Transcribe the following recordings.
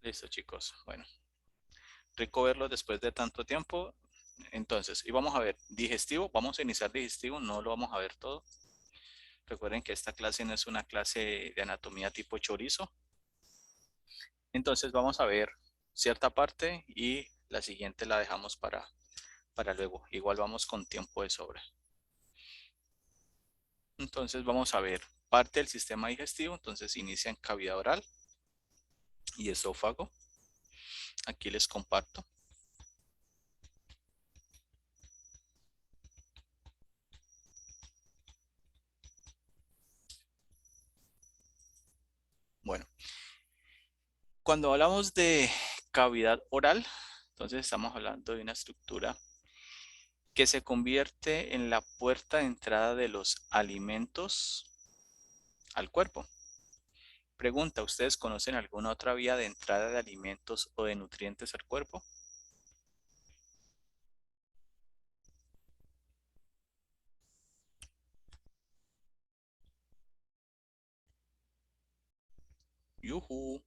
Listo, chicos. Bueno, rico verlo después de tanto tiempo. Entonces, y vamos a ver digestivo. Vamos a iniciar digestivo. No lo vamos a ver todo. Recuerden que esta clase no es una clase de anatomía tipo chorizo. Entonces, vamos a ver cierta parte y la siguiente la dejamos para luego. Igual vamos con tiempo de sobra. Entonces, vamos a ver parte del sistema digestivo. Entonces, inicia en cavidad oral y esófago. Aquí les comparto. Bueno, cuando hablamos de cavidad oral, entonces estamos hablando de una estructura que se convierte en la puerta de entrada de los alimentos al cuerpo. Pregunta, ¿ustedes conocen alguna otra vía de entrada de alimentos o de nutrientes al cuerpo? Yuhu.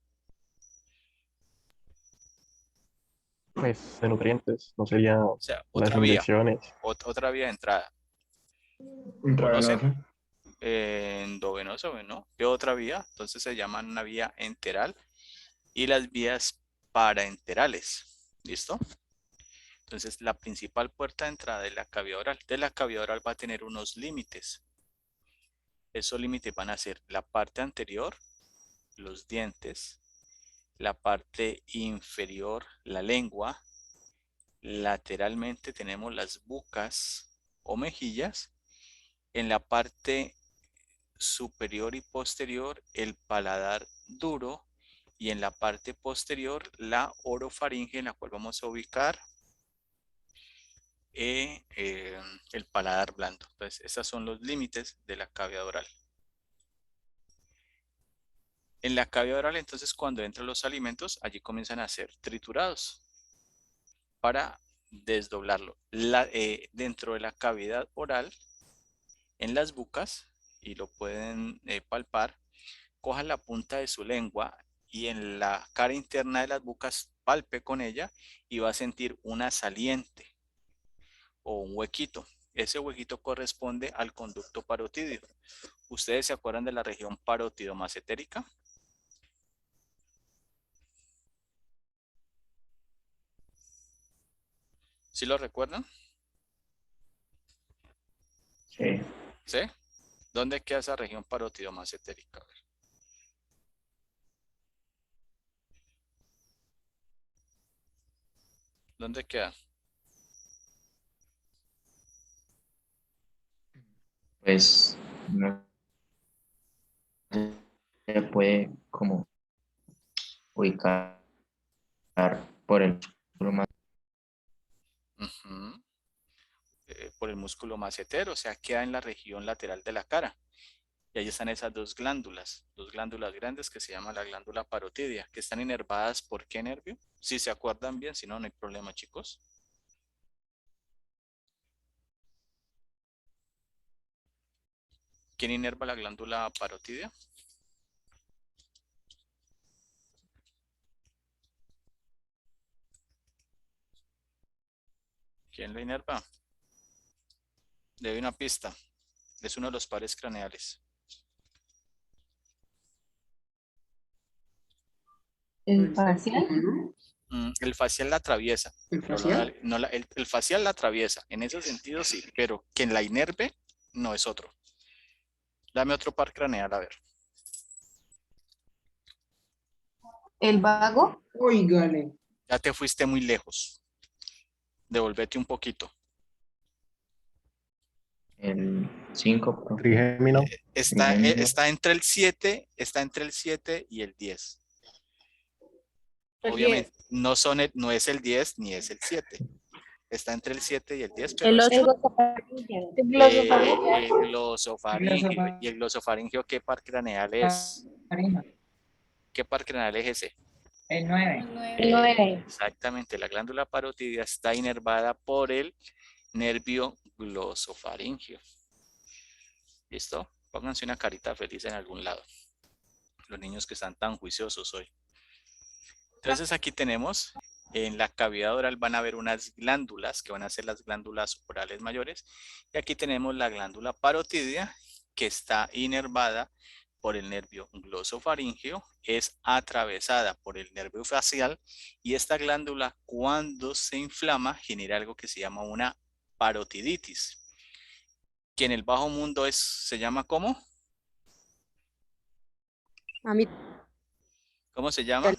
Pues de nutrientes, no sería O sea, las otra vía, inyecciones. otra vía de entrada. ¿Conocen? Intravenosa. Endovenosa, ¿no? ¿Qué otra vía? Entonces se llama una vía enteral y las vías paraenterales. ¿Listo? Entonces, la principal puerta de entrada de la cavidad oral. De la cavidad oral va a tener unos límites. Esos límites van a ser la parte anterior, los dientes, la parte inferior, la lengua. Lateralmente tenemos las bucas o mejillas. En la parte superior y posterior, el paladar duro. Y en la parte posterior, la orofaringe, en la cual vamos a ubicar el paladar blando. Entonces, esos son los límites de la cavidad oral. En la cavidad oral, entonces, cuando entran los alimentos, allí comienzan a ser triturados para desdoblarlo. Dentro de la cavidad oral, en las bucas, y lo pueden palpar, cojan la punta de su lengua y en la cara interna de las bucas palpe con ella y va a sentir una saliente o un huequito. Ese huequito corresponde al conducto parotídeo. ¿Ustedes se acuerdan de la región parotidomasentérica? ¿Sí lo recuerdan? Sí. ¿Sí? ¿Dónde queda esa región parotidomasentérica? A ver, ¿dónde queda? Pues no se puede como ubicar por el músculo más. Ujú. Por el músculo massetero, o sea, queda en la región lateral de la cara. Y ahí están esas dos glándulas grandes que se llaman la glándula parotidia, que están inervadas por qué nervio. Si se acuerdan bien, si no, no hay problema, chicos. ¿Quién inerva la glándula parotidia? ¿Quién lo inerva? Le doy una pista. Es uno de los pares craneales. ¿El facial? El facial la atraviesa, ¿El pero facial? el facial la atraviesa. En ese sentido sí, pero quien la inerve no es otro. Dame otro par craneal, a ver. ¿El vago? Óigale. Ya te fuiste muy lejos. Devolvete un poquito. El 5, profe. Trigémino, Trigémino. Está entre el 7 y el 10. El Obviamente, 10. no es el 10 ni es el 7. Está entre el 7 y el 10, pero El es 8. El glosofaringeo. el glosofaringeo. ¿Y el glosofaringeo qué par craneal es? ¿Qué par craneal es ese? El 9. El 9. Exactamente, la glándula parotidia está inervada por el nervio glosofaringeo. ¿Listo? Pónganse una carita feliz en algún lado. Los niños que están tan juiciosos hoy. Entonces aquí tenemos, en la cavidad oral van a haber unas glándulas que van a ser las glándulas orales mayores. Y aquí tenemos la glándula parotidia que está inervada por el nervio glosofaríngeo, es atravesada por el nervio facial y esta glándula cuando se inflama genera algo que se llama una parotiditis, que en el bajo mundo se llama ¿cómo? A mí, ¿Cómo se llama?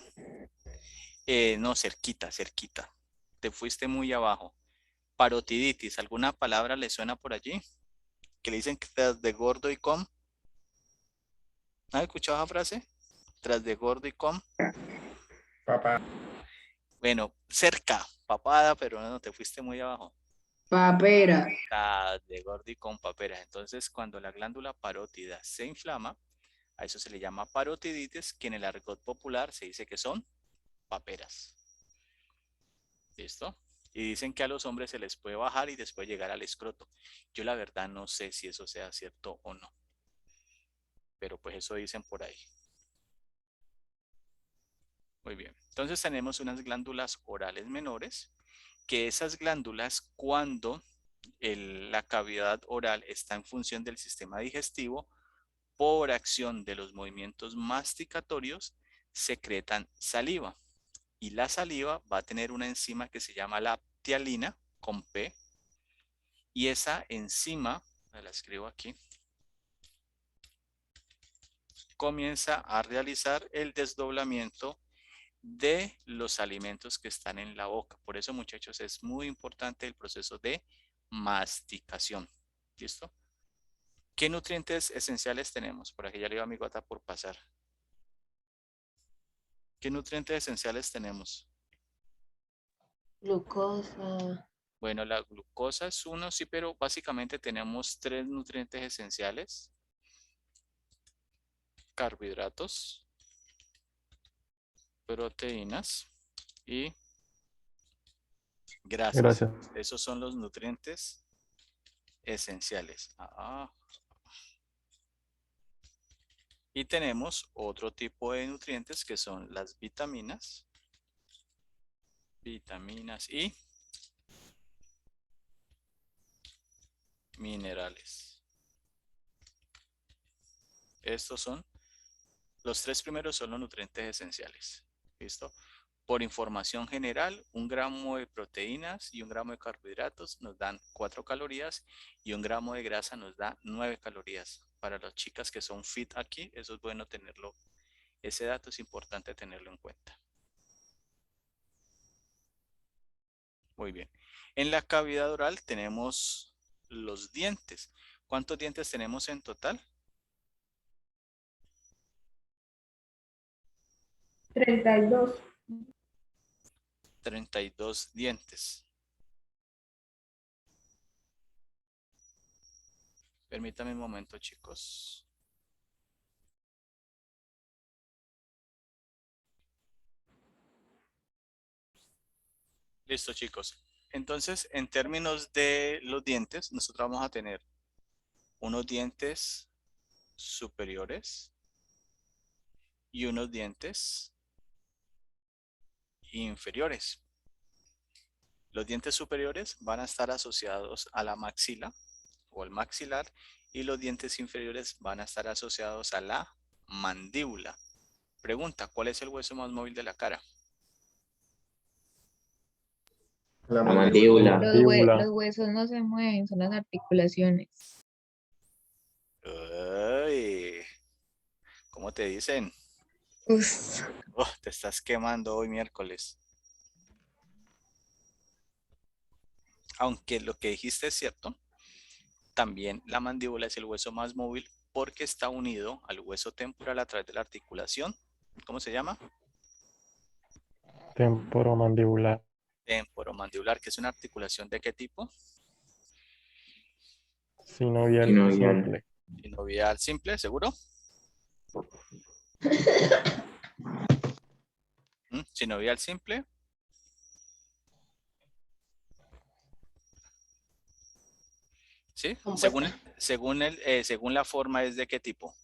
No, cerquita. Te fuiste muy abajo. Parotiditis, ¿alguna palabra le suena por allí? Que le dicen que tras de gordo y com. ¿Has escuchado esa frase? Tras de gordo y com. Papá. Bueno, cerca, papada, pero no, te fuiste muy abajo. Papera. Tras de gordo y con paperas. Entonces, cuando la glándula parótida se inflama, a eso se le llama parotiditis, que en el argot popular se dice que son paperas. ¿Listo? Y dicen que a los hombres se les puede bajar y después llegar al escroto. Yo la verdad no sé si eso sea cierto o no. Pero pues eso dicen por ahí. Muy bien. Entonces tenemos unas glándulas orales menores, que esas glándulas cuando la cavidad oral está en función del sistema digestivo, por acción de los movimientos masticatorios, secretan saliva. Y la saliva va a tener una enzima que se llama la ptialina, con P. Y esa enzima, la escribo aquí, comienza a realizar el desdoblamiento de los alimentos que están en la boca. Por eso, muchachos, es muy importante el proceso de masticación. ¿Listo? ¿Qué nutrientes esenciales tenemos? Por aquí ya le iba a mi gota por pasar. ¿Qué nutrientes esenciales tenemos? glucosa. Bueno, la glucosa es uno, sí, pero básicamente tenemos 3 nutrientes esenciales. Carbohidratos, proteínas y grasas. Gracias. Esos son los nutrientes esenciales. Y tenemos otro tipo de nutrientes que son las vitaminas. Vitaminas y minerales. Estos son, los 3 primeros son los nutrientes esenciales. ¿Listo? Por información general, 1 gramo de proteínas y 1 gramo de carbohidratos nos dan 4 calorías y 1 gramo de grasa nos da 9 calorías. Para las chicas que son fit aquí, eso es bueno tenerlo. Ese dato es importante tenerlo en cuenta. Muy bien. En la cavidad oral tenemos los dientes. ¿Cuántos dientes tenemos en total? 32. 32 dientes. Permítame un momento, chicos. Listo, chicos. Entonces, en términos de los dientes, nosotros vamos a tener unos dientes superiores y unos dientes inferiores. Los dientes superiores van a estar asociados a la maxila o al maxilar y los dientes inferiores van a estar asociados a la mandíbula. Pregunta, ¿cuál es el hueso más móvil de la cara? La mandíbula. Los huesos no se mueven, son las articulaciones. Ay, ¿cómo te dicen? Uf. Oh, te estás quemando hoy miércoles. Aunque lo que dijiste es cierto, también la mandíbula es el hueso más móvil porque está unido al hueso temporal a través de la articulación. ¿Cómo se llama? Temporomandibular. Temporomandibular, que es una articulación ¿de qué tipo? Sinovial Sinovial. simple. Sinovial simple, ¿seguro? Sinovial simple. ¿Sí? Según la forma es ¿de qué tipo?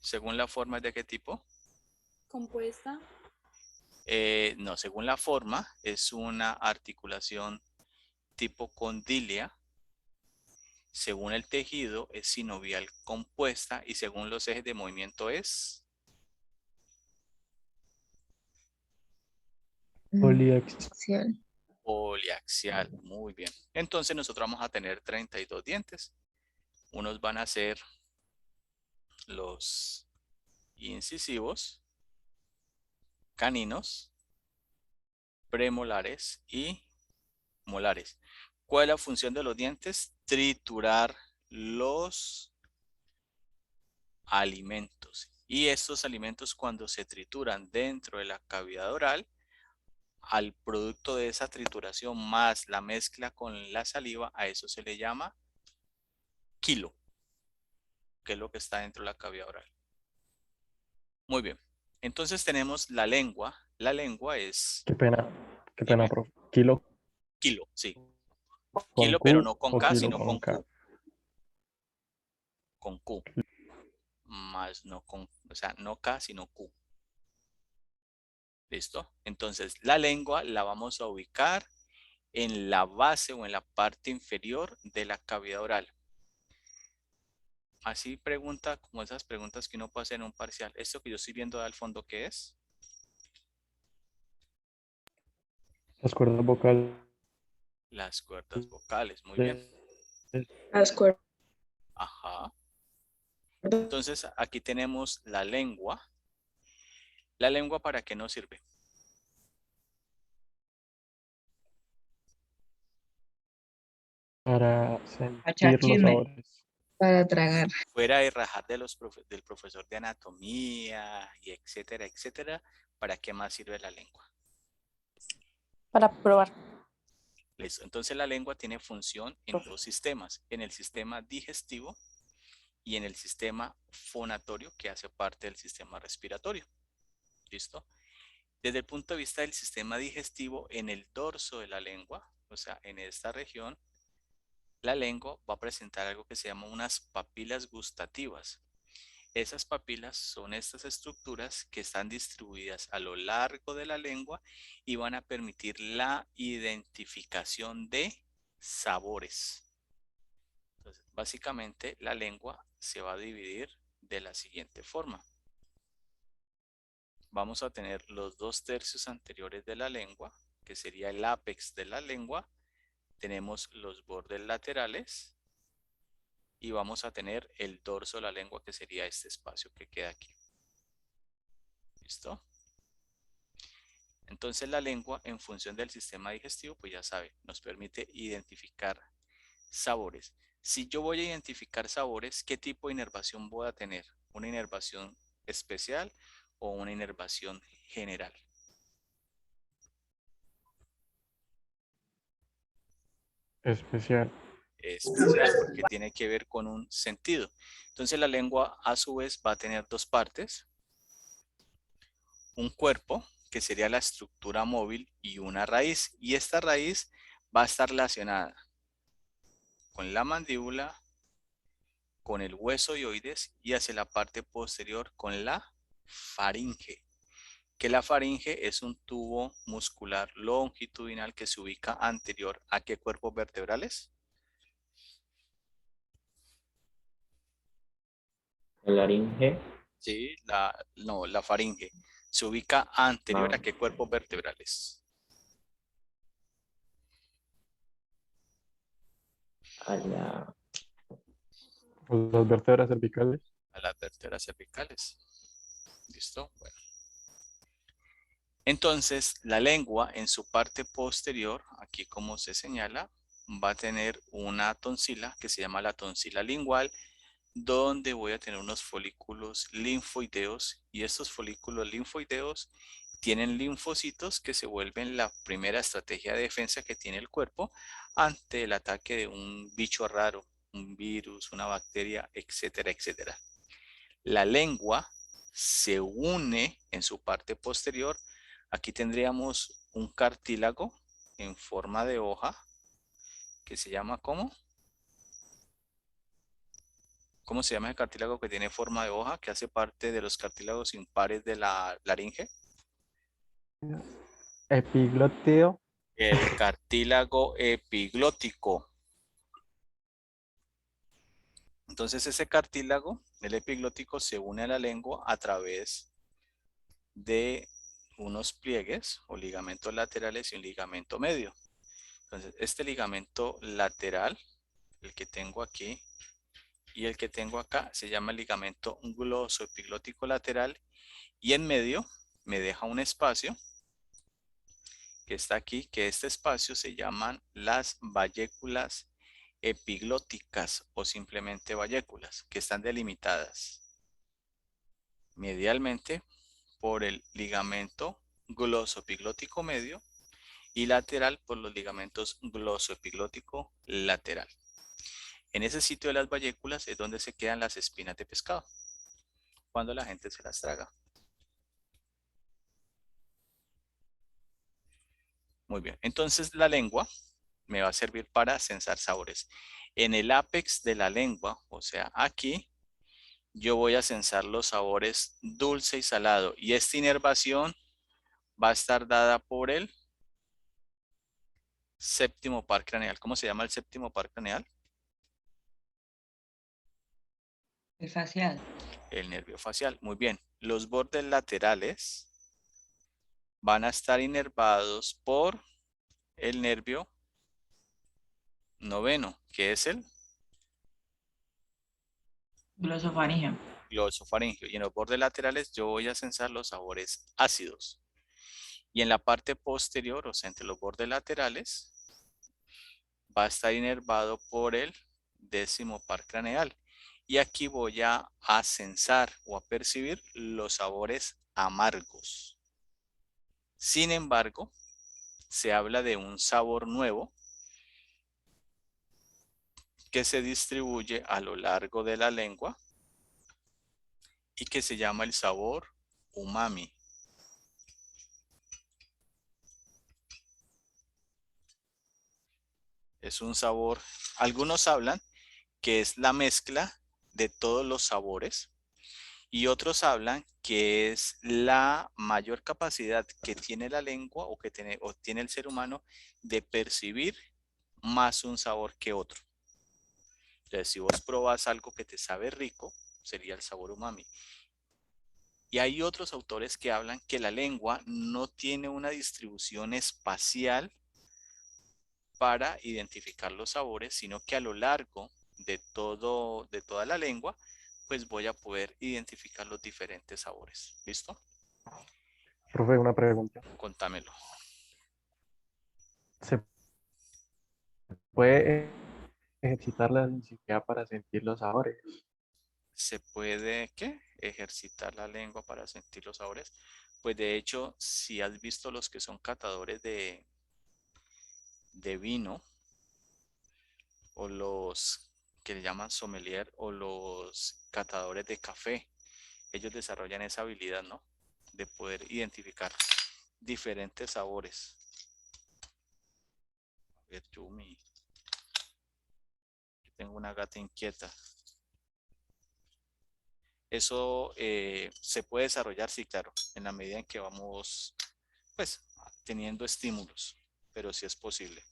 Según la forma, ¿es de qué tipo? Compuesta. No, según la forma, es una articulación tipo condilia. Según el tejido, es sinovial compuesta y según los ejes de movimiento es Poliaxial. Axial. poliaxial. Muy bien. Entonces nosotros vamos a tener 32 dientes. Unos van a ser los incisivos, caninos, premolares y molares. ¿Cuál es la función de los dientes? Triturar los alimentos. Y estos alimentos, cuando se trituran dentro de la cavidad oral, al producto de esa trituración más la mezcla con la saliva, a eso se le llama quilo, que es lo que está dentro de la cavidad oral. Muy bien. Entonces tenemos la lengua. La lengua es, Qué pena, dime, profe. Kilo kilo, sí. con Kilo, pero Q no con o K, kilo sino con con K. Q. Con Q. Más no con, o sea, no K, sino Q. ¿Listo? Entonces, la lengua la vamos a ubicar en la base o en la parte inferior de la cavidad oral. Así pregunta, como esas preguntas que uno puede hacer en un parcial. Esto que yo estoy viendo al fondo, ¿qué es? Las cuerdas vocales. Las cuerdas vocales. Muy bien. Las cuerdas. Ajá. Entonces, aquí tenemos la lengua. ¿La lengua para qué nos sirve? Para Echar sentir los chisme. sabores. Para tragar. Fuera de rajar de del profesor de anatomía y etcétera, etcétera, ¿para qué más sirve la lengua? Para probar. Listo. Entonces la lengua tiene función en dos sistemas, en el sistema digestivo y en el sistema fonatorio, que hace parte del sistema respiratorio. ¿Listo? Desde el punto de vista del sistema digestivo, en el dorso de la lengua, o sea, en esta región, la lengua va a presentar algo que se llama unas papilas gustativas. Esas papilas son estas estructuras que están distribuidas a lo largo de la lengua y van a permitir la identificación de sabores. Entonces, básicamente la lengua se va a dividir de la siguiente forma. Vamos a tener los 2/3 anteriores de la lengua, que sería el ápex de la lengua. Tenemos los bordes laterales y vamos a tener el dorso de la lengua, que sería este espacio que queda aquí. ¿Listo? Entonces la lengua, en función del sistema digestivo, pues ya sabe, nos permite identificar sabores. Si yo voy a identificar sabores, ¿qué tipo de inervación voy a tener? ¿Una inervación especial o una inervación general? Especial. Especial, porque tiene que ver con un sentido. Entonces la lengua a su vez va a tener dos partes. Un cuerpo, que sería la estructura móvil, y una raíz. Y esta raíz va a estar relacionada con la mandíbula, con el hueso dioides y hacia la parte posterior con la faringe. Que la faringe es un tubo muscular longitudinal que se ubica anterior a qué cuerpos vertebrales. La laringe. Sí, no, la faringe se ubica anterior No. a qué cuerpos vertebrales. A la. Las vértebras cervicales. A las vértebras cervicales. ¿Listo? Bueno. Entonces, la lengua en su parte posterior, aquí como se señala, va a tener una tonsila que se llama la tonsila lingual, donde voy a tener unos folículos linfoideos y estos folículos linfoideos tienen linfocitos que se vuelven la primera estrategia de defensa que tiene el cuerpo ante el ataque de un bicho raro, un virus, una bacteria, etcétera, etcétera. La lengua se une en su parte posterior. Aquí tendríamos un cartílago en forma de hoja que se llama ¿cómo? ¿Cómo se llama el cartílago que tiene forma de hoja, que hace parte de los cartílagos impares de la laringe? Epiglótico. El cartílago epiglótico. Entonces ese cartílago, el epiglótico, se une a la lengua a través de unos pliegues o ligamentos laterales y un ligamento medio. Entonces este ligamento lateral, el que tengo aquí y el que tengo acá, se llama el ligamento glosoepiglótico lateral, y en medio me deja un espacio que está aquí, que este espacio se llaman las valléculas epiglóticas o simplemente valléculas, que están delimitadas medialmente por el ligamento glosoepiglótico medio y lateral por los ligamentos glosoepiglótico lateral. En ese sitio de las valléculas es donde se quedan las espinas de pescado cuando la gente se las traga. Muy bien, entonces la lengua me va a servir para censar sabores. En el ápex de la lengua, o sea, aquí, yo voy a censar los sabores dulce y salado. Y esta inervación va a estar dada por el séptimo par craneal. ¿Cómo se llama el séptimo par craneal? El facial. El nervio facial. Muy bien. Los bordes laterales van a estar inervados por el nervio noveno, que es el Glosofaringeo. glosofaringeo. Y en los bordes laterales yo voy a censar los sabores ácidos. Y en la parte posterior, o sea, entre los bordes laterales, va a estar inervado por el décimo par craneal. Y aquí voy a censar o a percibir los sabores amargos. Sin embargo, se habla de un sabor nuevo que se distribuye a lo largo de la lengua y que se llama el sabor umami. Es un sabor, algunos hablan que es la mezcla de todos los sabores y otros hablan que es la mayor capacidad que tiene la lengua o que tiene el ser humano de percibir más un sabor que otro. Entonces, si vos probas algo que te sabe rico, sería el sabor umami. Y hay otros autores que hablan que la lengua no tiene una distribución espacial para identificar los sabores, sino que a lo largo de toda la lengua, pues voy a poder identificar los diferentes sabores. ¿Listo? Profe, una pregunta. Contámelo. ¿Se puede ejercitar la sensibilidad para sentir los sabores? ¿Se puede, qué? Ejercitar la lengua para sentir los sabores. Pues de hecho, si has visto los que son catadores de vino o los que le llaman sommelier o los catadores de café, ellos desarrollan esa habilidad, ¿no? De poder identificar diferentes sabores. A ver, Yumi, yo tengo una gata inquieta. Eso se puede desarrollar, sí, claro, en la medida en que vamos, pues, teniendo estímulos, pero sí es posible.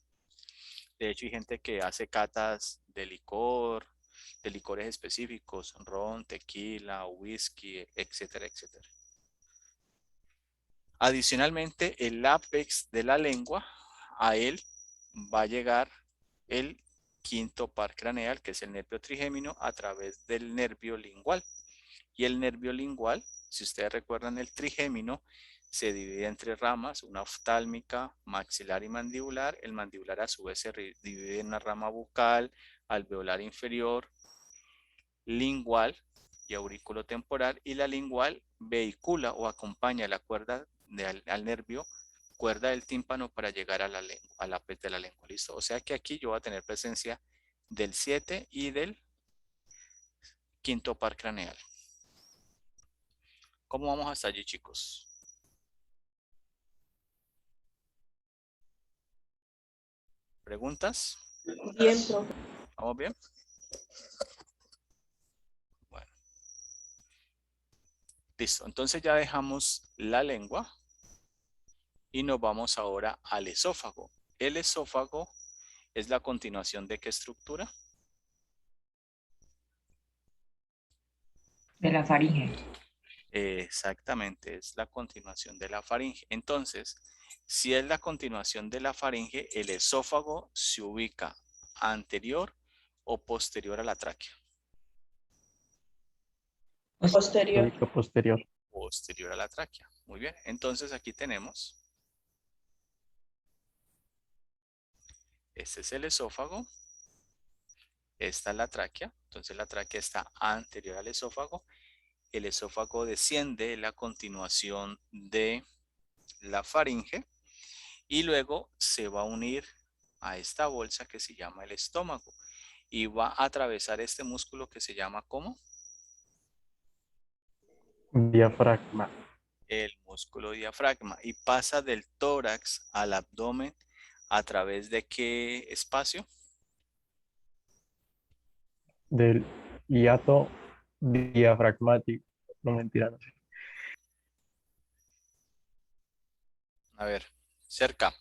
De hecho, hay gente que hace catas de licor, de licores específicos, ron, tequila, whisky, etcétera, etcétera. Adicionalmente, el ápex de la lengua, a él va a llegar el quinto par craneal, que es el nervio trigémino, a través del nervio lingual. Y el nervio lingual, si ustedes recuerdan, el trigémino se divide en tres ramas, una oftálmica, maxilar y mandibular. El mandibular a su vez se divide en una rama bucal, alveolar inferior, lingual y auriculotemporal, y la lingual vehicula o acompaña la cuerda al nervio, cuerda del tímpano para llegar a la lengua, a la pez de la lengua, ¿listo? O sea que aquí yo voy a tener presencia del 7 y del quinto par craneal. ¿Cómo vamos hasta allí, chicos? ¿Preguntas? Bien, profe. ¿Vamos bien? Listo, entonces ya dejamos la lengua y nos vamos ahora al esófago. El esófago es la continuación de ¿qué estructura? De la faringe. Exactamente, es la continuación de la faringe. Entonces, si es la continuación de la faringe, el esófago se ubica anterior o posterior a la tráquea. Posterior. Ubica posterior. Posterior a la tráquea. Muy bien, entonces aquí tenemos, este es el esófago, esta es la tráquea, entonces la tráquea está anterior al esófago, el esófago desciende la continuación de la faringe y luego se va a unir a esta bolsa que se llama el estómago y va a atravesar este músculo que se llama ¿cómo? Diafragma. El músculo diafragma y pasa del tórax al abdomen a través de ¿qué espacio? Del hiato diafragmático. No, mentira, no sé. A ver, cerca.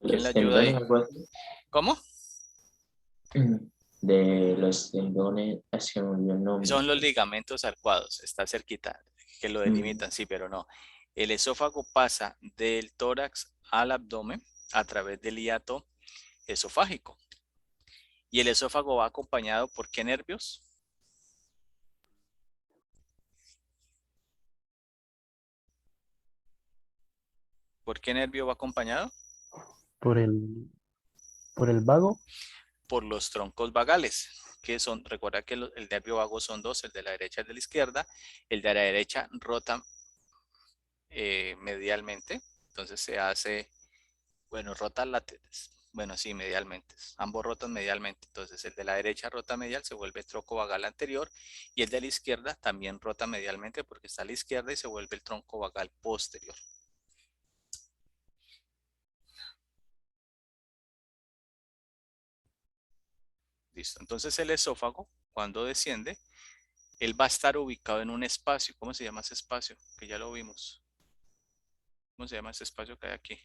¿Quién le Los ayuda tendones, ahí? algo así. ¿Cómo? De los tendones, así me olvidó el nombre. Son los ligamentos arcuados, está cerquita, que lo delimitan, sí, pero no. El esófago pasa del tórax al abdomen a través del hiato esofágico. ¿Y el esófago va acompañado por qué nervios? ¿Por qué nervio va acompañado? Por el vago. Por los troncos vagales, que son, recuerda que el nervio vago son dos, el de la derecha y el de la izquierda. El de la derecha rota medialmente, entonces se hace, bueno, rota laterales, bueno, sí, medialmente, ambos rotan medialmente, entonces el de la derecha rota medial, se vuelve tronco vagal anterior, y el de la izquierda también rota medialmente porque está a la izquierda y se vuelve el tronco vagal posterior. Listo, entonces el esófago, cuando desciende, él va a estar ubicado en un espacio. ¿Cómo se llama ese espacio? Que ya lo vimos. ¿Cómo se llama ese espacio que hay aquí?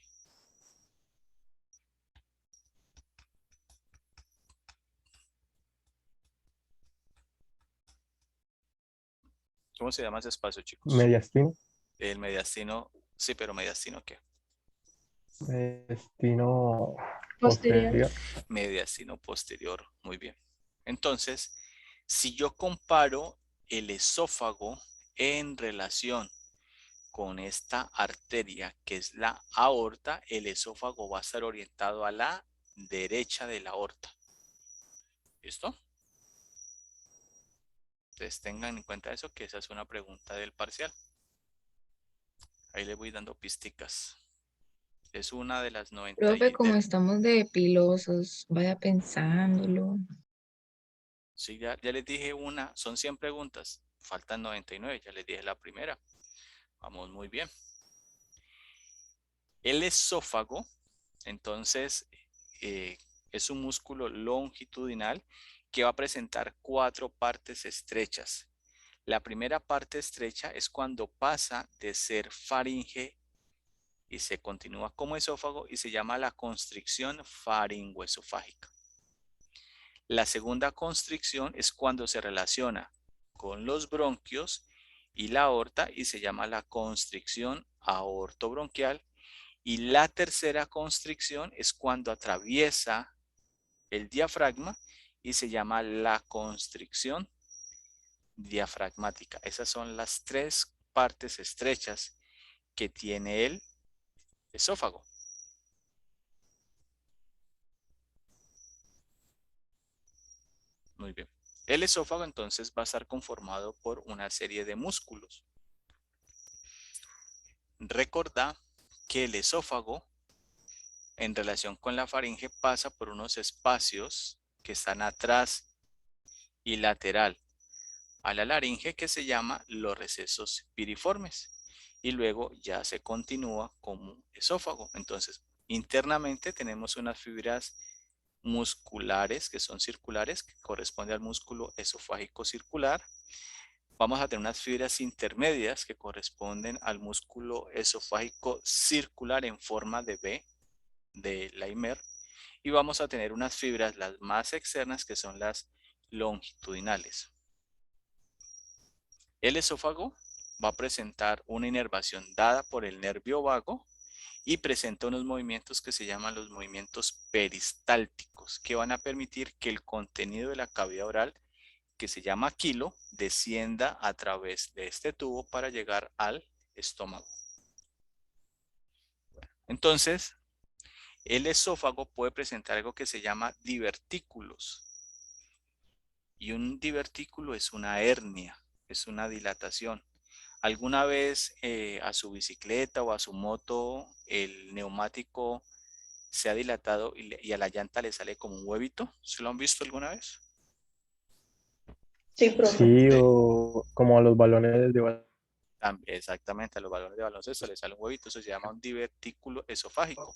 ¿Cómo se llama ese espacio, chicos? Mediastino. El mediastino, sí, pero mediastino, ¿qué? Mediastino Posterior. posterior. Mediastino posterior, muy bien. Entonces, si yo comparo el esófago en relación con esta arteria que es la aorta, el esófago va a estar orientado a la derecha de la aorta. ¿Listo? Entonces tengan en cuenta eso, que esa es una pregunta del parcial. Ahí le voy dando pisticas. Es una de las 90 Profe, y como estamos de pilosos, vaya pensándolo. sí, ya les dije una, son 100 preguntas, faltan 99, ya les dije la primera. Vamos muy bien. El esófago, entonces, es un músculo longitudinal que va a presentar 4 partes estrechas. La primera parte estrecha es cuando pasa de ser faringe y se continúa como esófago y se llama la constricción faringoesofágica. La segunda constricción es cuando se relaciona con los bronquios y la aorta y se llama la constricción aortobronquial. Y la tercera constricción es cuando atraviesa el diafragma y se llama la constricción diafragmática. Esas son las 3 partes estrechas que tiene el esófago. Muy bien. El esófago entonces va a estar conformado por una serie de músculos. Recordá que el esófago en relación con la faringe pasa por unos espacios que están atrás y lateral a la laringe que se llama los recesos piriformes y luego ya se continúa como esófago. Entonces, internamente tenemos unas fibras musculares que son circulares, que corresponde al músculo esofágico circular. vamos a tener unas fibras intermedias que corresponden al músculo esofágico circular en forma de V de Laimer, y vamos a tener unas fibras, las más externas, que son las longitudinales. El esófago va a presentar una inervación dada por el nervio vago y presenta unos movimientos que se llaman los movimientos peristálticos, que van a permitir que el contenido de la cavidad oral, que se llama quilo, descienda a través de este tubo para llegar al estómago. Entonces, el esófago puede presentar algo que se llama divertículos. Y un divertículo es una hernia, es una dilatación. ¿Alguna vez a su bicicleta o a su moto el neumático se ha dilatado y a la llanta le sale como un huevito? ¿Se lo han visto alguna vez? Sí, profe. Sí, o como a los balones de Exactamente, a los balones de baloncesto le sale un huevito, eso se llama un divertículo esofágico.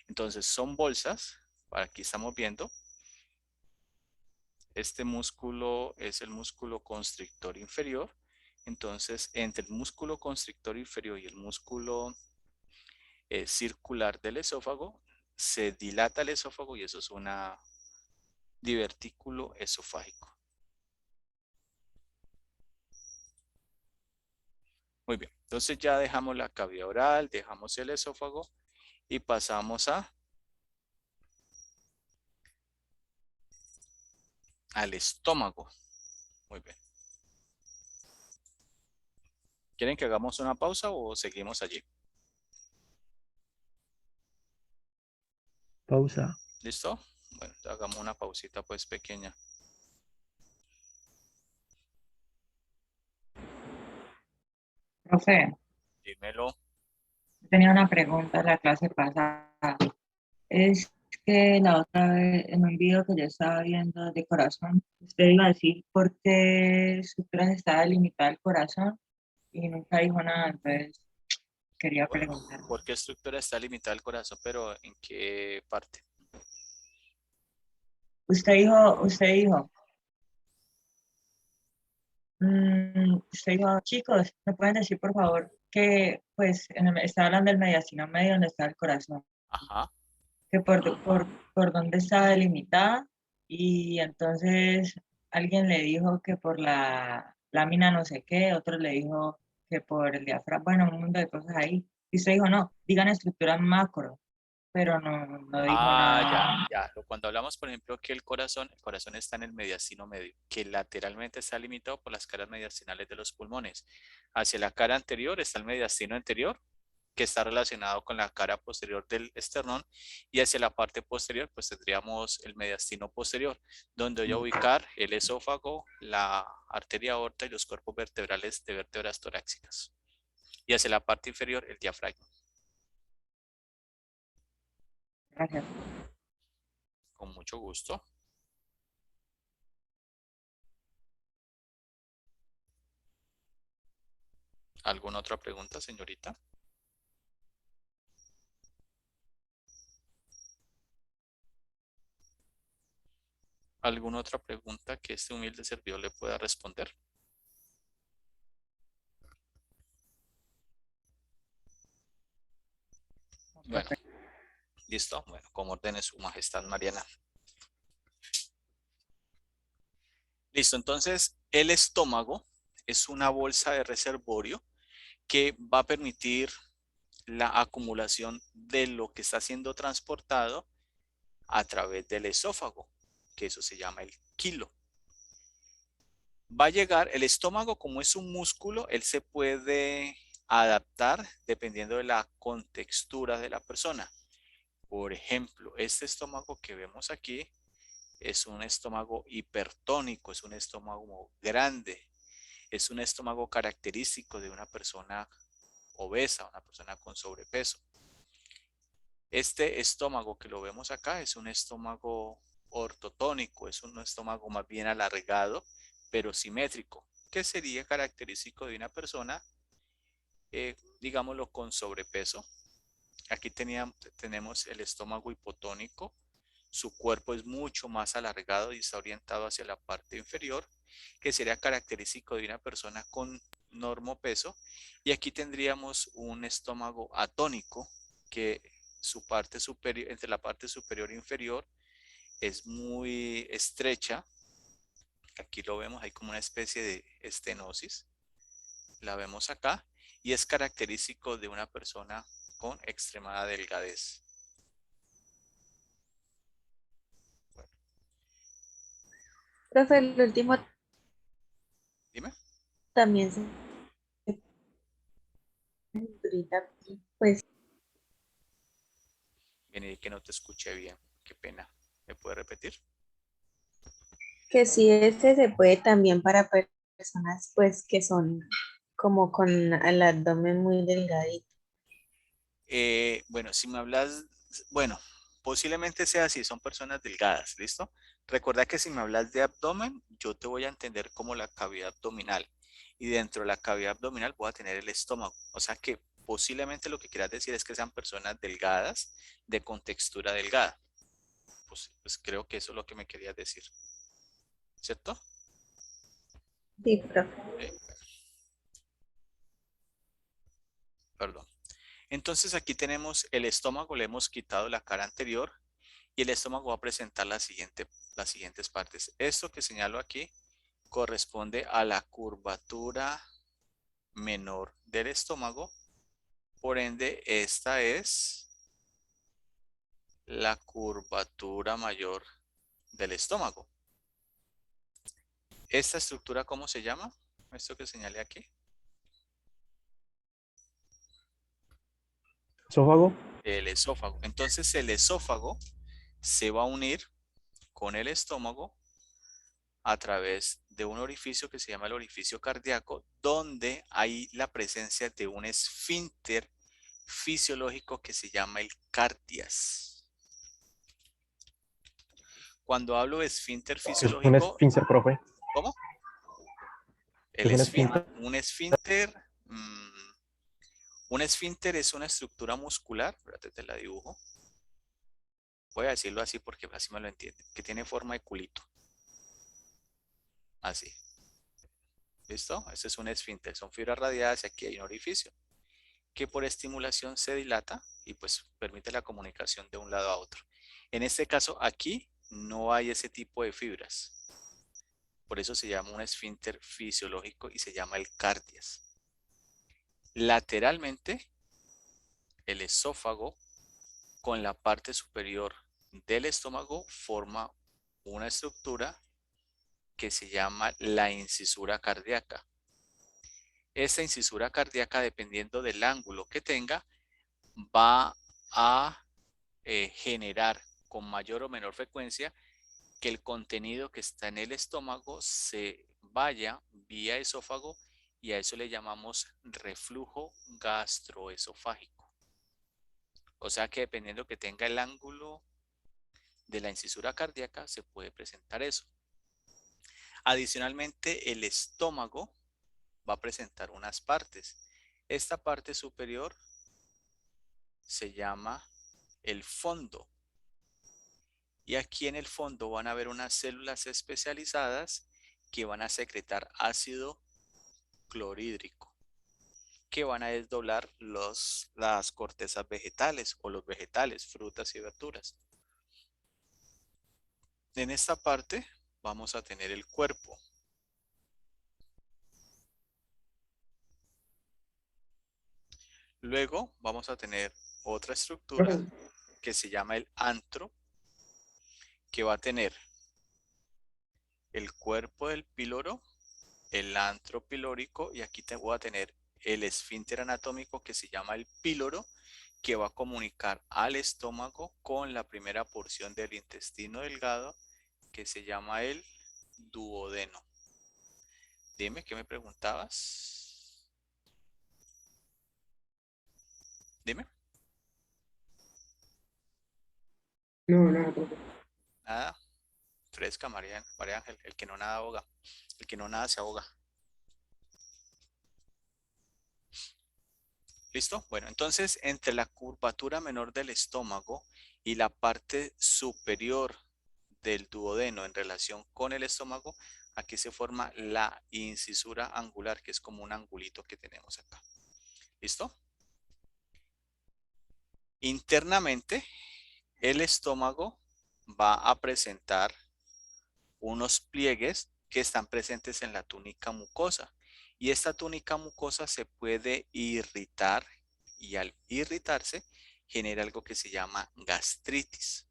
Entonces son bolsas, aquí estamos viendo, este músculo es el músculo constrictor inferior. Entonces, entre el músculo constrictor inferior y el músculo circular del esófago, se dilata el esófago y eso es un divertículo esofágico. Muy bien, entonces ya dejamos la cavidad oral, dejamos el esófago y pasamos al estómago. Muy bien. ¿Quieren que hagamos una pausa o seguimos allí? pausa. ¿Listo? Bueno, hagamos una pausita pues pequeña. Profe, Dímelo. tenía una pregunta en la clase pasada. Es que la otra vez, en un video que yo estaba viendo de corazón, usted iba a decir por qué estructuras estaba delimitada el corazón y nunca dijo nada, entonces quería preguntar. ¿Por qué estructura está limitada el corazón? Pero ¿en qué parte? Usted dijo, chicos, ¿me pueden decir por favor que, pues, estaba hablando del mediastino medio donde está el corazón, Ajá. que por dónde estaba delimitada y entonces alguien le dijo que por la lámina no sé qué, otro le dijo que por el diafragma, bueno, un mundo de cosas ahí. Y usted dijo, no, digan estructura macro, pero no dijo Ah, ya, nada. ya. Cuando hablamos, por ejemplo, que el corazón está en el mediastino medio, que lateralmente está limitado por las caras mediastinales de los pulmones. Hacia la cara anterior está el mediastino anterior, que está relacionado con la cara posterior del esternón, y hacia la parte posterior, pues tendríamos el mediastino posterior, donde voy a ubicar el esófago, la arteria aorta y los cuerpos vertebrales de vértebras torácicas. Y hacia la parte inferior, el diafragma. Gracias. Con mucho gusto. ¿Alguna otra pregunta, señorita? ¿Alguna otra pregunta que este humilde servidor le pueda responder? Bueno, listo. Bueno, como ordene su majestad Mariana. Listo, entonces el estómago es una bolsa de reservorio que va a permitir la acumulación de lo que está siendo transportado a través del esófago, que eso se llama el quilo. Va a llegar, el estómago como es un músculo, él se puede adaptar dependiendo de la contextura de la persona. Por ejemplo, este estómago que vemos aquí es un estómago hipertónico, es un estómago grande, es un estómago característico de una persona obesa, una persona con sobrepeso. Este estómago que lo vemos acá es un estómago ortotónico, es un estómago más bien alargado, pero simétrico, que sería característico de una persona, digámoslo, con sobrepeso. Aquí tenemos el estómago hipotónico, su cuerpo es mucho más alargado y está orientado hacia la parte inferior, que sería característico de una persona con normopeso. Y aquí tendríamos un estómago atónico, que su parte superior, entre la parte superior e inferior, es muy estrecha. Aquí lo vemos, hay como una especie de estenosis. La vemos acá y es característico de una persona con extremada delgadez. Bueno, Profe, el último dime. también se cinturita, pues Viene que no te escuché bien. Qué pena. ¿Me puede repetir? que sí, este se puede también para personas pues que son como con el abdomen muy delgadito. Bueno, si me hablas, bueno, posiblemente sea así, son personas delgadas, ¿listo? Recuerda que si me hablas de abdomen, yo te voy a entender como la cavidad abdominal. Y dentro de la cavidad abdominal voy a tener el estómago. O sea que posiblemente lo que quieras decir es que sean personas delgadas, de contextura delgada. Pues creo que eso es lo que me querías decir, ¿cierto? Sí, profe. Perdón. Entonces aquí tenemos el estómago, le hemos quitado la cara anterior y el estómago va a presentar las siguientes partes. Esto que señalo aquí corresponde a la curvatura menor del estómago, por ende esta es la curvatura mayor del estómago. ¿Esta estructura cómo se llama? Esto que señalé aquí. Esófago. El esófago. Entonces el esófago se va a unir con el estómago a través de un orificio que se llama el orificio cardíaco, donde hay la presencia de un esfínter fisiológico que se llama el cardias. Cuando hablo de esfínter Es un fisiológico, esfínter, profe. ¿cómo? Es un esfínter. Un esfínter es una estructura muscular, espérate, te la dibujo. Voy a decirlo así porque así me lo entienden, que tiene forma de culito. Así. ¿Listo? Este es un esfínter, son fibras radiadas y aquí hay un orificio que por estimulación se dilata y pues permite la comunicación de un lado a otro. En este caso aquí no hay ese tipo de fibras. Por eso se llama un esfínter fisiológico y se llama el cardias. Lateralmente, el esófago con la parte superior del estómago forma una estructura que se llama la incisura cardíaca. Esta incisura cardíaca, dependiendo del ángulo que tenga, va a generar con mayor o menor frecuencia que el contenido que está en el estómago se vaya vía esófago y a eso le llamamos reflujo gastroesofágico. O sea que dependiendo que tenga el ángulo de la incisura cardíaca se puede presentar eso. Adicionalmente, el estómago va a presentar unas partes. Esta parte superior se llama el fondo. Y aquí en el fondo van a haber unas células especializadas que van a secretar ácido clorhídrico, que van a desdoblar las cortezas vegetales o los vegetales, frutas y verduras. En esta parte vamos a tener el cuerpo. Luego vamos a tener otra estructura que se llama el antro, que va a tener el cuerpo del píloro, el antro pilórico, y aquí voy a tener el esfínter anatómico que se llama el píloro, que va a comunicar al estómago con la primera porción del intestino delgado que se llama el duodeno. Dime, ¿qué me preguntabas? Dime. No, nada, profe. Nada. Fresca, María Ángel. El que no nada ahoga. El que no nada se ahoga. ¿Listo? Bueno, entonces entre la curvatura menor del estómago y la parte superior del duodeno en relación con el estómago, aquí se forma la incisura angular, que es como un angulito que tenemos acá. ¿Listo? Internamente, el estómago va a presentar unos pliegues que están presentes en la túnica mucosa. Y esta túnica mucosa se puede irritar y al irritarse genera algo que se llama gastritis,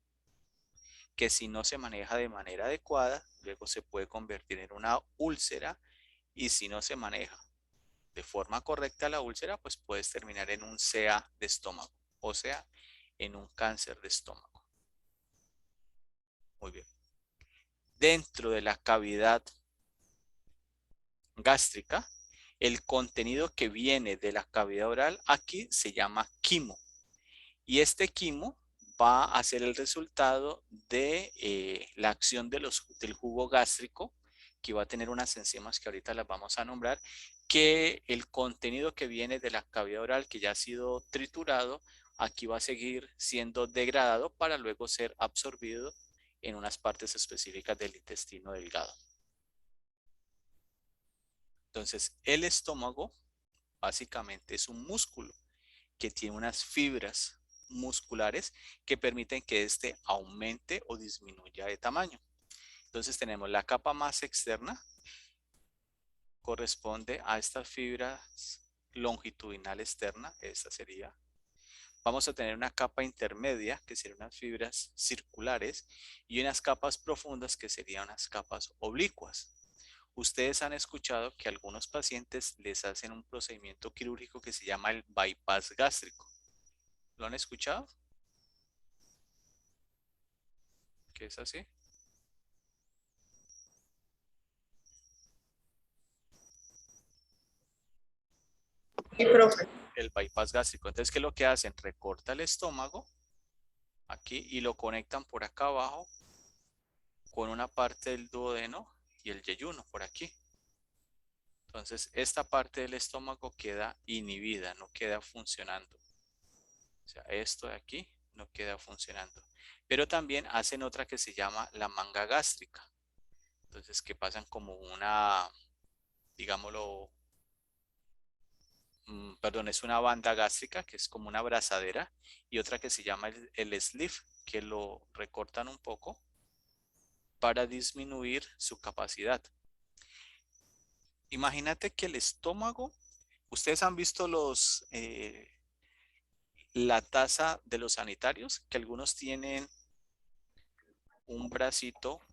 que si no se maneja de manera adecuada, luego se puede convertir en una úlcera y si no se maneja de forma correcta la úlcera, pues puedes terminar en un CA de estómago, o sea, en un cáncer de estómago. Muy bien. Dentro de la cavidad gástrica, el contenido que viene de la cavidad oral aquí se llama quimo. Y este quimo va a ser el resultado de la acción del jugo gástrico, que va a tener unas enzimas que ahorita las vamos a nombrar, que el contenido que viene de la cavidad oral, que ya ha sido triturado, aquí va a seguir siendo degradado para luego ser absorbido en unas partes específicas del intestino delgado. Entonces, el estómago básicamente es un músculo que tiene unas fibras musculares que permiten que éste aumente o disminuya de tamaño. Entonces tenemos la capa más externa, corresponde a estas fibras longitudinal externa, esta sería. Vamos a tener una capa intermedia, que serían unas fibras circulares, y unas capas profundas, que serían unas capas oblicuas. Ustedes han escuchado que a algunos pacientes les hacen un procedimiento quirúrgico que se llama el bypass gástrico. ¿Lo han escuchado? ¿Qué es así? Sí, profe. El bypass gástrico. Entonces, ¿qué es lo que hacen? Recorta el estómago aquí y lo conectan por acá abajo con una parte del duodeno y el yeyuno por aquí. Entonces, esta parte del estómago queda inhibida, no queda funcionando. O sea, esto de aquí no queda funcionando. Pero también hacen otra que se llama la manga gástrica. Entonces, que pasan como una, digámoslo, perdón, es una banda gástrica que es como una abrazadera y otra que se llama el sleeve, que lo recortan un poco para disminuir su capacidad. Imagínate que el estómago, ustedes han visto la taza de los sanitarios, que algunos tienen un bracito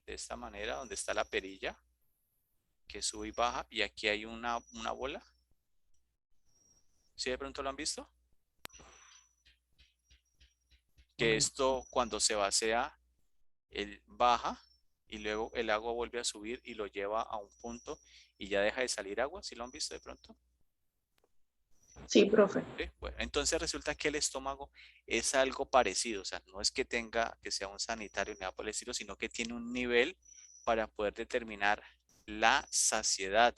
de esta manera, donde está la perilla, que sube y baja, y aquí hay una bola. ¿Sí de pronto lo han visto? Que esto cuando se vacía, él baja y luego el agua vuelve a subir y lo lleva a un punto y ya deja de salir agua. ¿Sí lo han visto de pronto? Sí, profe. ¿Sí? Bueno, entonces resulta que el estómago es algo parecido, o sea, no es que sea un sanitario ni nada por el estilo, sino que tiene un nivel para poder determinar la saciedad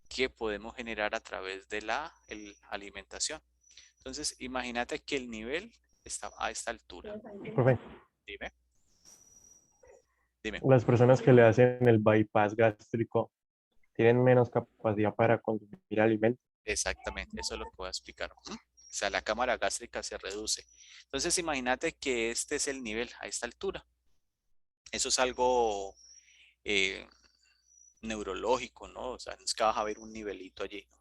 que podemos generar a través de la alimentación. Entonces, imagínate que el nivel está a esta altura. Profe, Dime. Dime. las personas que le hacen el bypass gástrico tienen menos capacidad para consumir alimentos. Exactamente, eso es lo que voy a explicar. O sea, la cámara gástrica se reduce. Entonces, imagínate que este es el nivel a esta altura. Eso es algo neurológico, ¿no? O sea, no es que vas a ver un nivelito allí, ¿no?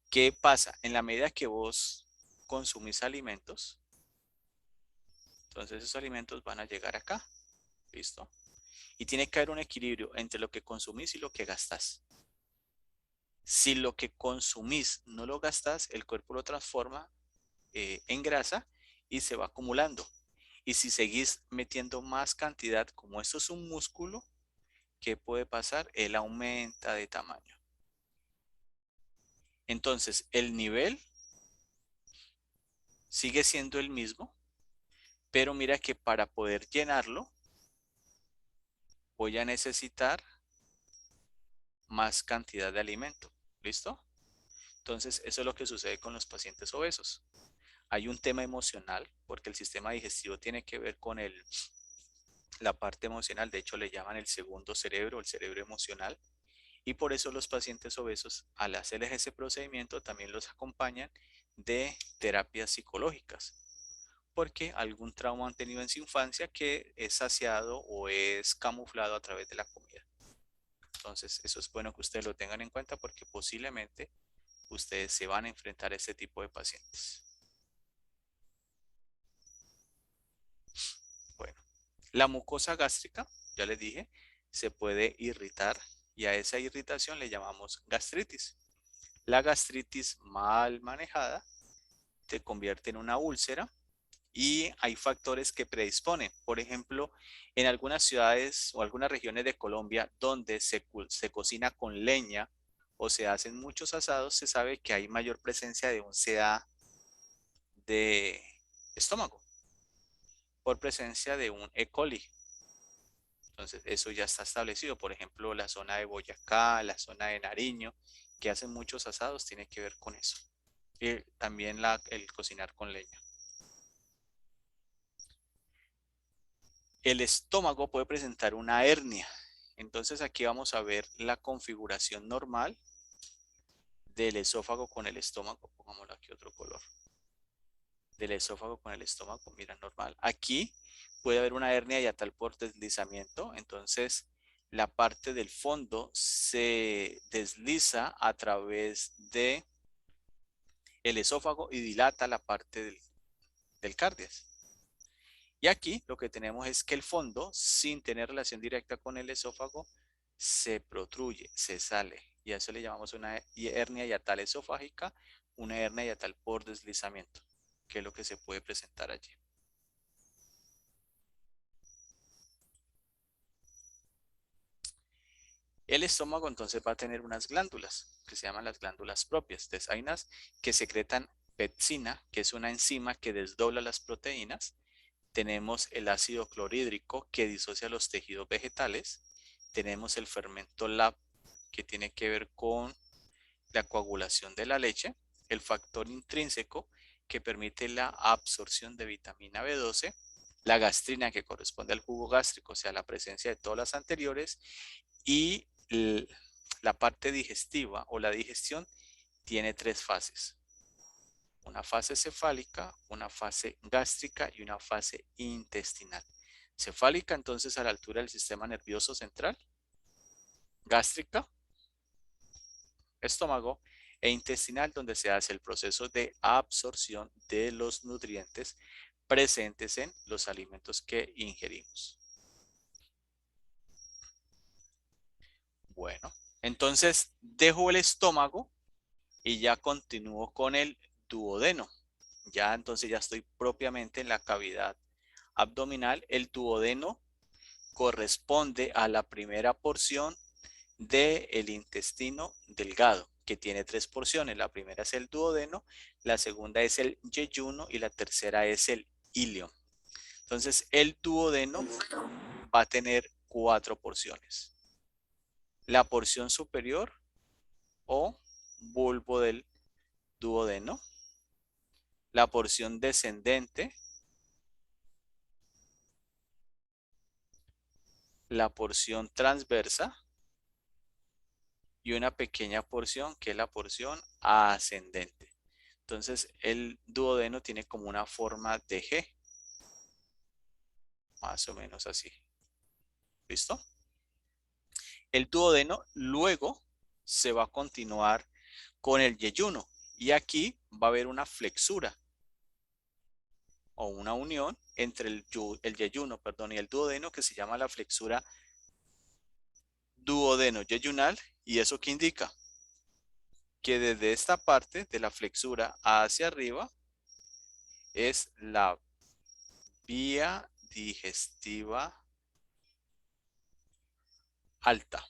¿Qué pasa? En la medida que vos consumís alimentos, entonces esos alimentos van a llegar acá. ¿Listo? Y tiene que haber un equilibrio entre lo que consumís y lo que gastás. Si lo que consumís no lo gastás, el cuerpo lo transforma en grasa y se va acumulando. Y si seguís metiendo más cantidad, como esto es un músculo, ¿qué puede pasar? Él aumenta de tamaño. Entonces, el nivel sigue siendo el mismo, pero mira que para poder llenarlo, voy a necesitar más cantidad de alimento. ¿Listo? Entonces, eso es lo que sucede con los pacientes obesos. Hay un tema emocional, porque el sistema digestivo tiene que ver con la parte emocional. De hecho, le llaman el segundo cerebro, el cerebro emocional. Y por eso los pacientes obesos, al hacerles ese procedimiento, también los acompañan de terapias psicológicas, porque algún trauma han tenido en su infancia que es saciado o es camuflado a través de la comida. Entonces, eso es bueno que ustedes lo tengan en cuenta porque posiblemente ustedes se van a enfrentar a este tipo de pacientes. Bueno, la mucosa gástrica, ya les dije, se puede irritar y a esa irritación le llamamos gastritis. La gastritis mal manejada se convierte en una úlcera y hay factores que predisponen. Por ejemplo, en algunas ciudades o algunas regiones de Colombia donde se cocina con leña o se hacen muchos asados, se sabe que hay mayor presencia de un CA de estómago por presencia de un E. coli. Entonces, eso ya está establecido. Por ejemplo, la zona de Boyacá, la zona de Nariño, que hacen muchos asados, tiene que ver con eso. Y también el cocinar con leña. El estómago puede presentar una hernia. Entonces, aquí vamos a ver la configuración normal del esófago con el estómago. Pongámoslo aquí otro color. Del esófago con el estómago, mira, normal. Aquí puede haber una hernia yatal por deslizamiento. Entonces, la parte del fondo se desliza a través de el esófago y dilata la parte del cardias. Y aquí lo que tenemos es que el fondo, sin tener relación directa con el esófago, se protruye, se sale. Y a eso le llamamos una hernia yatal esofágica, una hernia yatal por deslizamiento, que es lo que se puede presentar allí. El estómago entonces va a tener unas glándulas que se llaman las glándulas propias. Entonces hay unas que secretan pepsina, que es una enzima que desdobla las proteínas. Tenemos el ácido clorhídrico que disocia los tejidos vegetales. Tenemos el fermento LAP que tiene que ver con la coagulación de la leche. El factor intrínseco que permite la absorción de vitamina B12. La gastrina que corresponde al jugo gástrico, o sea, la presencia de todas las anteriores. Y la parte digestiva o la digestión tiene tres fases. Una fase cefálica, una fase gástrica y una fase intestinal. Cefálica, entonces, a la altura del sistema nervioso central. Gástrica, estómago, e intestinal, donde se hace el proceso de absorción de los nutrientes presentes en los alimentos que ingerimos. Bueno, entonces dejo el estómago y ya continúo con el duodeno. Ya entonces ya estoy propiamente en la cavidad abdominal. El duodeno corresponde a la primera porción del intestino delgado, que tiene tres porciones. La primera es el duodeno, la segunda es el yeyuno y la tercera es el ilion. Entonces el duodeno va a tener cuatro porciones. La porción superior o bulbo del duodeno, la porción descendente, la porción transversa y una pequeña porción que es la porción ascendente. Entonces el duodeno tiene como una forma de G, más o menos así. ¿Listo? El duodeno luego se va a continuar con el yeyuno y aquí va a haber una flexura o una unión entre el yeyuno, y el duodeno, que se llama la flexura duodeno-yeyunal. ¿Y eso qué indica? Que desde esta parte de la flexura hacia arriba es la vía digestiva alta.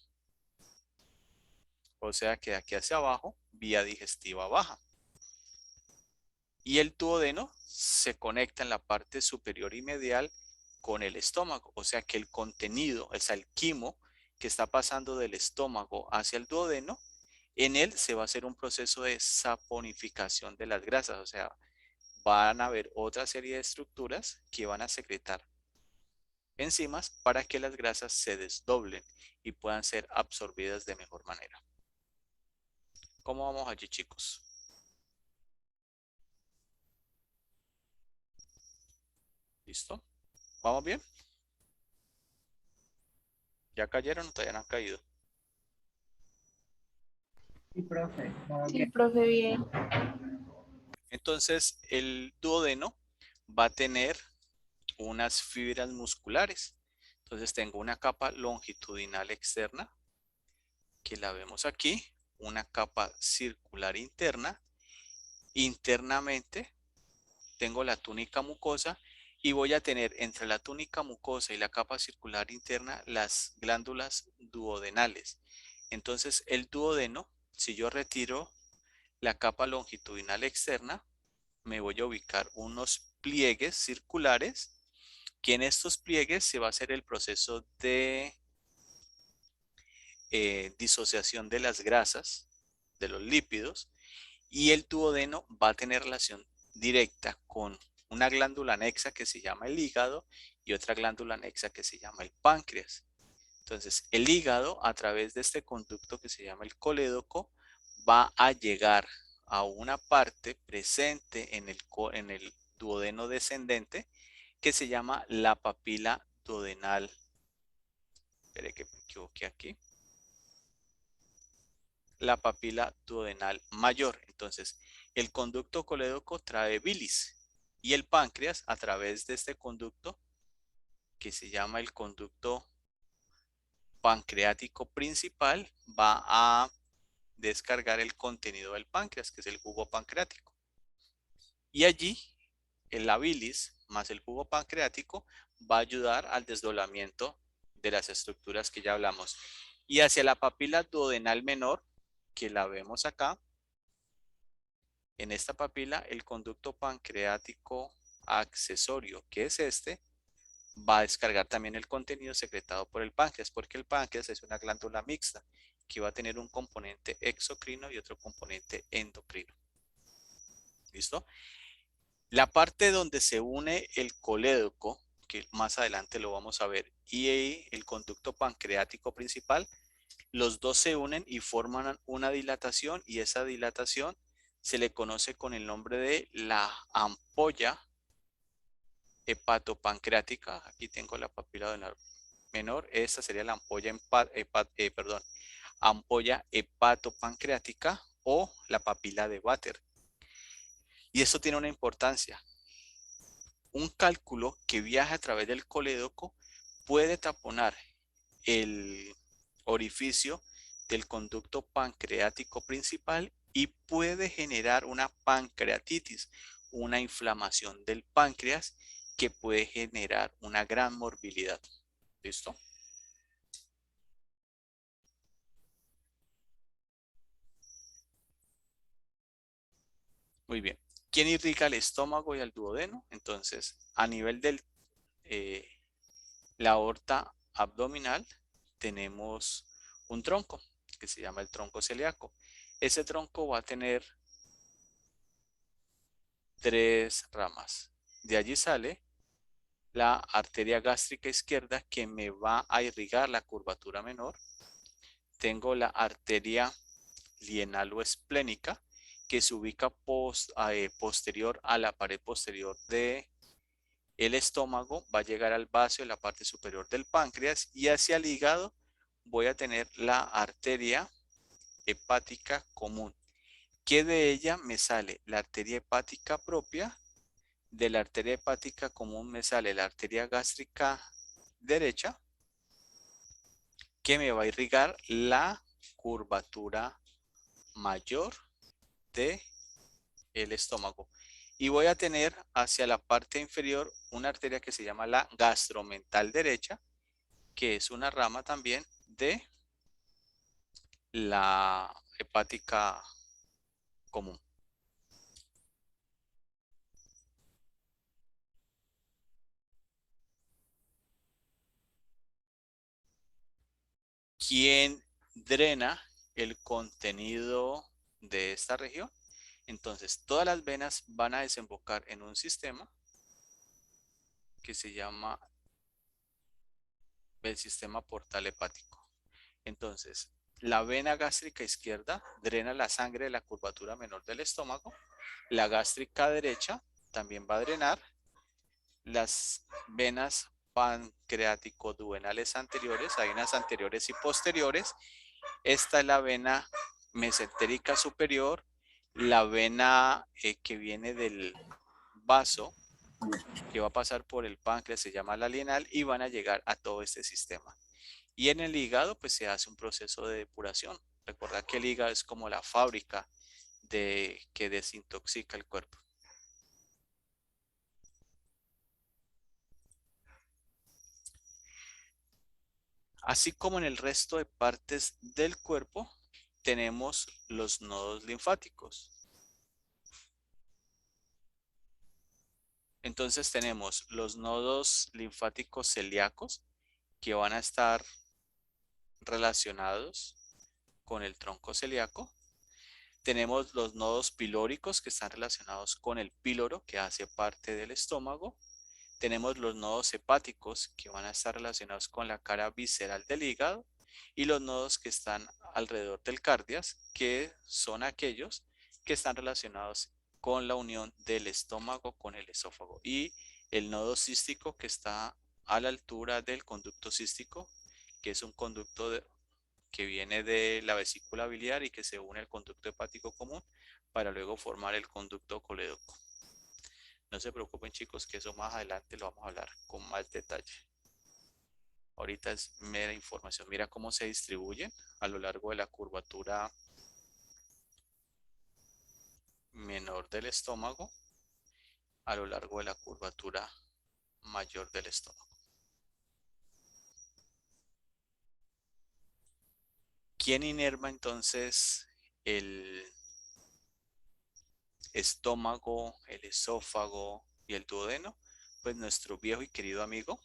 O sea que de aquí hacia abajo, vía digestiva baja. Y el duodeno se conecta en la parte superior y medial con el estómago. O sea que el contenido, el quimo que está pasando del estómago hacia el duodeno, en él se va a hacer un proceso de saponificación de las grasas. O sea, van a haber otra serie de estructuras que van a secretar enzimas para que las grasas se desdoblen y puedan ser absorbidas de mejor manera. ¿Cómo vamos allí, chicos? ¿Listo? ¿Vamos bien? ¿Ya cayeron o todavía no han caído? Sí, profe. Vamos Sí, bien. profe, bien. Entonces, el duodeno va a tener unas fibras musculares. Entonces, tengo una capa longitudinal externa, que la vemos aquí, una capa circular interna. Internamente, tengo la túnica mucosa y voy a tener entre la túnica mucosa y la capa circular interna las glándulas duodenales. Entonces, el duodeno, si yo retiro la capa longitudinal externa, me voy a ubicar unos pliegues circulares, que en estos pliegues se va a hacer el proceso de disociación de las grasas, de los lípidos, y el duodeno va a tener relación directa con una glándula anexa que se llama el hígado y otra glándula anexa que se llama el páncreas. Entonces, el hígado, a través de este conducto que se llama el colédoco, va a llegar a una parte presente en el duodeno descendente que se llama la papila duodenal. Espere que me equivoqué aquí. La papila duodenal mayor. Entonces, el conducto colédoco trae bilis y el páncreas, a través de este conducto que se llama el conducto pancreático principal, va a descargar el contenido del páncreas, que es el jugo pancreático. Y allí, la bilis más el jugo pancreático va a ayudar al desdoblamiento de las estructuras que ya hablamos. Y hacia la papila duodenal menor, que la vemos acá, en esta papila, el conducto pancreático accesorio, que es este, va a descargar también el contenido secretado por el páncreas, porque el páncreas es una glándula mixta que va a tener un componente exocrino y otro componente endocrino. ¿Listo? La parte donde se une el colédoco, que más adelante lo vamos a ver, y el conducto pancreático principal, los dos se unen y forman una dilatación, y esa dilatación se le conoce con el nombre de la ampolla hepatopancreática. Aquí tengo la papila menor, esta sería la ampolla, ampolla hepatopancreática o la papila de Vater. Y esto tiene una importancia. Un cálculo que viaja a través del colédoco puede taponar el orificio del conducto pancreático principal y puede generar una pancreatitis, una inflamación del páncreas que puede generar una gran morbilidad. ¿Listo? Muy bien. ¿Quién irriga el estómago y el duodeno? Entonces, a nivel de la aorta abdominal, tenemos un tronco que se llama el tronco celíaco. Ese tronco va a tener 3 ramas. De allí sale la arteria gástrica izquierda, que me va a irrigar la curvatura menor. Tengo la arteria lienalo-esplénica, que se ubica posterior a la pared posterior de el estómago, va a llegar al vaso de la parte superior del páncreas, y hacia el hígado voy a tener la arteria hepática común, que de ella me sale la arteria hepática propia. De la arteria hepática común me sale la arteria gástrica derecha, que me va a irrigar la curvatura mayor de el estómago. Y voy a tener hacia la parte inferior una arteria que se llama la gastromental derecha, que es una rama también de la hepática común. ¿Quién drena el contenido de esta región? Entonces, todas las venas van a desembocar en un sistema que se llama el sistema portal hepático. Entonces, la vena gástrica izquierda drena la sangre de la curvatura menor del estómago. La gástrica derecha también va a drenar. Las venas pancreático-duodenales anteriores, hay venas anteriores y posteriores. Esta es la vena mesentérica superior, la vena que viene del vaso, que va a pasar por el páncreas, se llama la lienal, y van a llegar a todo este sistema. Y en el hígado, pues se hace un proceso de depuración. Recuerda que el hígado es como la fábrica que desintoxica el cuerpo. Así como en el resto de partes del cuerpo, tenemos los nodos linfáticos. Entonces tenemos los nodos linfáticos celíacos que van a estar relacionados con el tronco celíaco. Tenemos los nodos pilóricos que están relacionados con el píloro que hace parte del estómago. Tenemos los nodos hepáticos que van a estar relacionados con la cara visceral del hígado y los nodos que están alrededor del cardias, que son aquellos que están relacionados con la unión del estómago con el esófago, y el nodo cístico que está a la altura del conducto cístico, que es un conducto que viene de la vesícula biliar y que se une al conducto hepático común para luego formar el conducto colédoco. No se preocupen, chicos, que eso más adelante lo vamos a hablar con más detalle. Ahorita es mera información. Mira cómo se distribuyen a lo largo de la curvatura menor del estómago, a lo largo de la curvatura mayor del estómago. ¿Quién inerva entonces el estómago, el esófago y el duodeno? Pues nuestro viejo y querido amigo,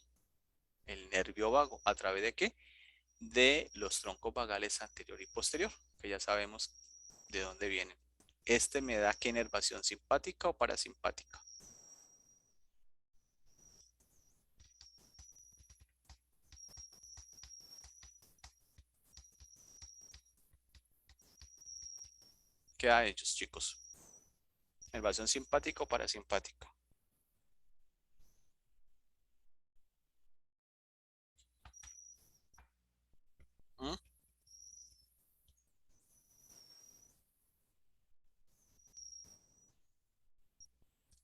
el nervio vago. ¿A través de qué? De los troncos vagales anterior y posterior, que ya sabemos de dónde vienen. Este me da qué inervación, simpática o parasimpática. ¿Qué ha hecho, chicos? ¿Inervación simpática o parasimpática? ¿Mm?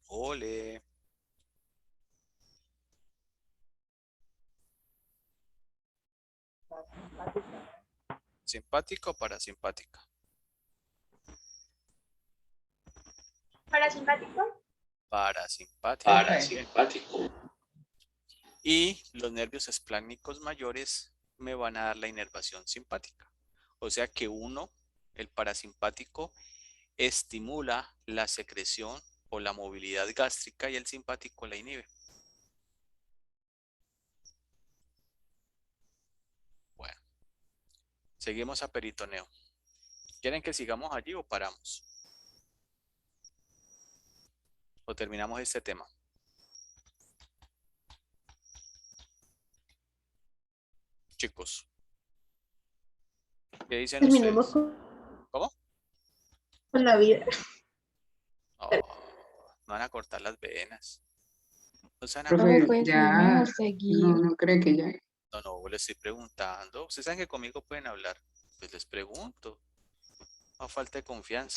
Ole. ¿Simpática o parasimpática? ¿Parasimpático? Parasimpática. Parasimpático. Y los nervios espláncnicos mayores me van a dar la inervación simpática. O sea que uno, el parasimpático, estimula la secreción o la movilidad gástrica y el simpático la inhibe. Bueno, seguimos a peritoneo. ¿Quieren que sigamos allí o paramos? ¿O terminamos este tema? Chicos, ¿qué dicen Terminemos ustedes? ¿Cómo? con la vida. Oh, no van a cortar las venas. No se van a Profe, cortar. pues podemos seguir. No creo que ya. No, les estoy preguntando. Ustedes saben que conmigo pueden hablar. Pues les pregunto. No falta de confianza.